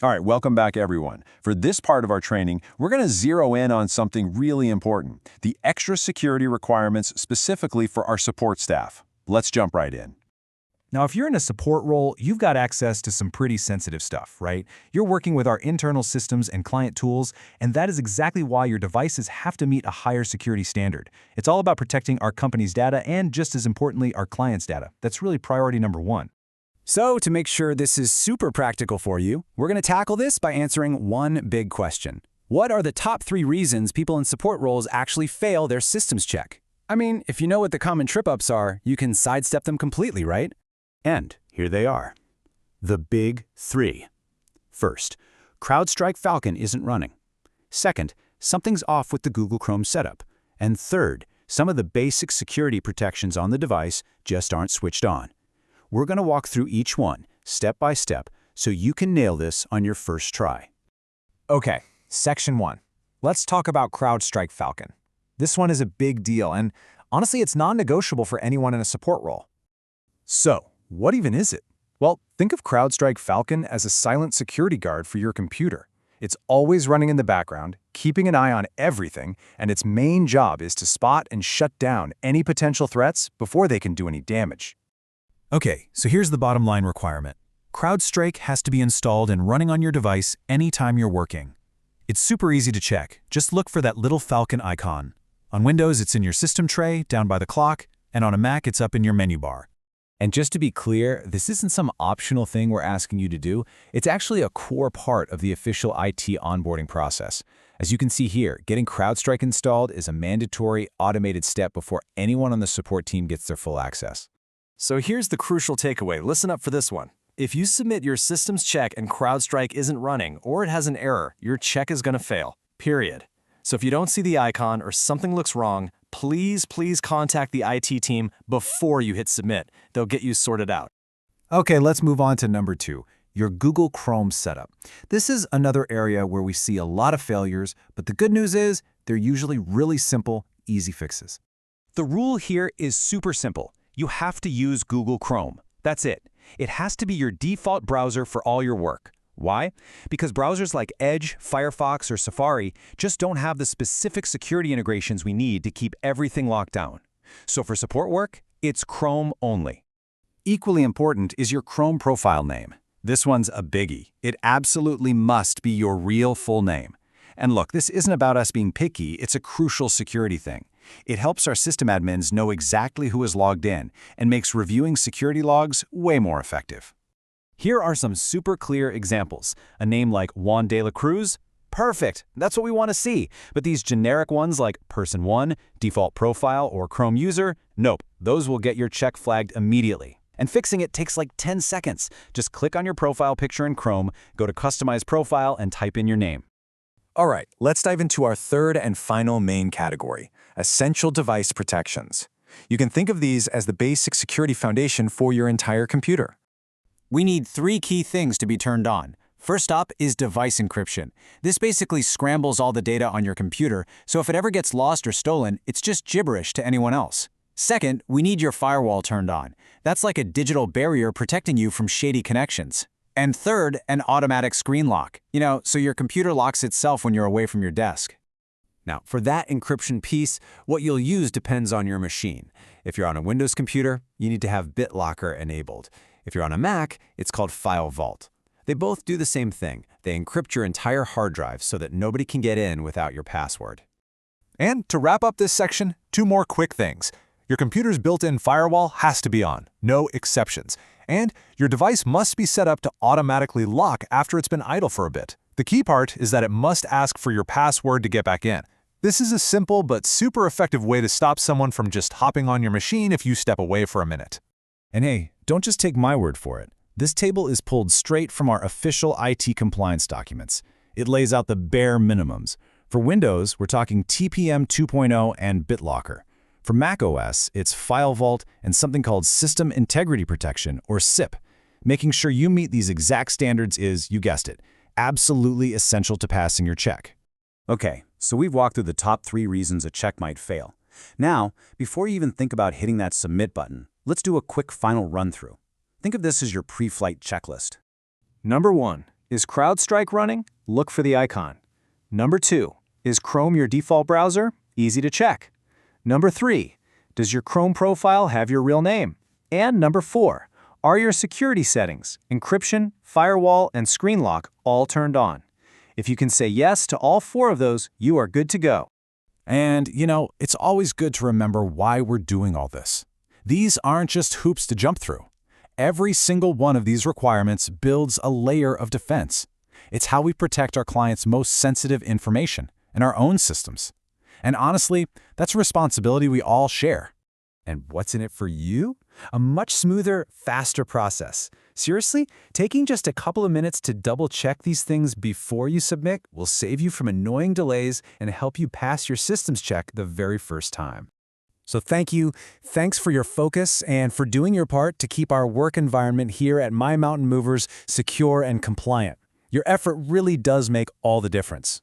All right, welcome back everyone. For this part of our training, we're going to zero in on something really important, the extra security requirements specifically for our support staff. Let's jump right in. Now, if you're in a support role, you've got access to some pretty sensitive stuff, right? You're working with our internal systems and client tools, and that is exactly why your devices have to meet a higher security standard. It's all about protecting our company's data and, just as importantly, our clients' data. That's really priority number one. So, to make sure this is super practical for you, we're going to tackle this by answering one big question. What are the top 3 reasons people in support roles actually fail their systems check? I mean, if you know what the common trip-ups are, you can sidestep them completely, right? And here they are. The big 3. First, CrowdStrike Falcon isn't running. Second, something's off with the Google Chrome setup. And third, some of the basic security protections on the device just aren't switched on. We're going to walk through each one, step by step, so you can nail this on your first try. Okay, section 1. Let's talk about CrowdStrike Falcon. This one is a big deal, and honestly, it's non-negotiable for anyone in a support role. So, what even is it? Well, think of CrowdStrike Falcon as a silent security guard for your computer. It's always running in the background, keeping an eye on everything, and its main job is to spot and shut down any potential threats before they can do any damage. Okay, so here's the bottom line requirement. CrowdStrike has to be installed and running on your device anytime you're working. It's super easy to check. Just look for that little Falcon icon. On Windows, it's in your system tray, down by the clock, and on a Mac, it's up in your menu bar. And just to be clear, this isn't some optional thing we're asking you to do. It's actually a core part of the official IT onboarding process. As you can see here, getting CrowdStrike installed is a mandatory, automated step before anyone on the support team gets their full access. So here's the crucial takeaway. Listen up for this one. If you submit your systems check and CrowdStrike isn't running or it has an error, your check is going to fail, period. So if you don't see the icon or something looks wrong, please contact the IT team before you hit submit. They'll get you sorted out. Okay, let's move on to number 2, your Google Chrome setup. This is another area where we see a lot of failures, but the good news is they're usually really simple, easy fixes. The rule here is super simple. You have to use Google Chrome. That's it. It has to be your default browser for all your work. Why? Because browsers like Edge, Firefox, or Safari just don't have the specific security integrations we need to keep everything locked down. So for support work, it's Chrome only. Equally important is your Chrome profile name. This one's a biggie. It absolutely must be your real full name. And look, this isn't about us being picky, it's a crucial security thing. It helps our system admins know exactly who is logged in and makes reviewing security logs way more effective. Here are some super clear examples. A name like Juan de la Cruz? Perfect, that's what we want to see. But these generic ones like Person1, Default Profile, or Chrome User? Nope, those will get your check flagged immediately. And fixing it takes like 10 seconds. Just click on your profile picture in Chrome, go to Customize Profile, and type in your name. All right, let's dive into our third and final main category, essential device protections. You can think of these as the basic security foundation for your entire computer. We need 3 key things to be turned on. First up is device encryption. This basically scrambles all the data on your computer, so if it ever gets lost or stolen, it's just gibberish to anyone else. Second, we need your firewall turned on. That's like a digital barrier protecting you from shady connections. And third, an automatic screen lock. So your computer locks itself when you're away from your desk. Now, for that encryption piece, what you'll use depends on your machine. If you're on a Windows computer, you need to have BitLocker enabled. If you're on a Mac, it's called File Vault. They both do the same thing. They encrypt your entire hard drive so that nobody can get in without your password. And to wrap up this section, 2 more quick things. Your computer's built-in firewall has to be on, no exceptions. And your device must be set up to automatically lock after it's been idle for a bit. The key part is that it must ask for your password to get back in. This is a simple but super effective way to stop someone from just hopping on your machine if you step away for a minute. And hey, don't just take my word for it. This table is pulled straight from our official IT compliance documents. It lays out the bare minimums. For Windows, we're talking TPM 2.0 and BitLocker. For macOS, it's File Vault and something called System Integrity Protection, or SIP. Making sure you meet these exact standards is, you guessed it, absolutely essential to passing your check. Okay, so we've walked through the top 3 reasons a check might fail. Now, before you even think about hitting that submit button, let's do a quick final run-through. Think of this as your pre-flight checklist. Number 1, Is CrowdStrike running? Look for the icon. Number 2, is Chrome your default browser? Easy to check. Number 3, does your Chrome profile have your real name? And number 4, are your security settings, encryption, firewall, and screen lock all turned on? If you can say yes to all 4 of those, you are good to go. And, it's always good to remember why we're doing all this. These aren't just hoops to jump through. Every single one of these requirements builds a layer of defense. It's how we protect our clients' most sensitive information and our own systems. And honestly, that's a responsibility we all share. And what's in it for you? A much smoother, faster process. Seriously, taking just a couple of minutes to double-check these things before you submit will save you from annoying delays and help you pass your systems check the very first time. So thanks for your focus and for doing your part to keep our work environment here at My Mountain Movers secure and compliant. Your effort really does make all the difference.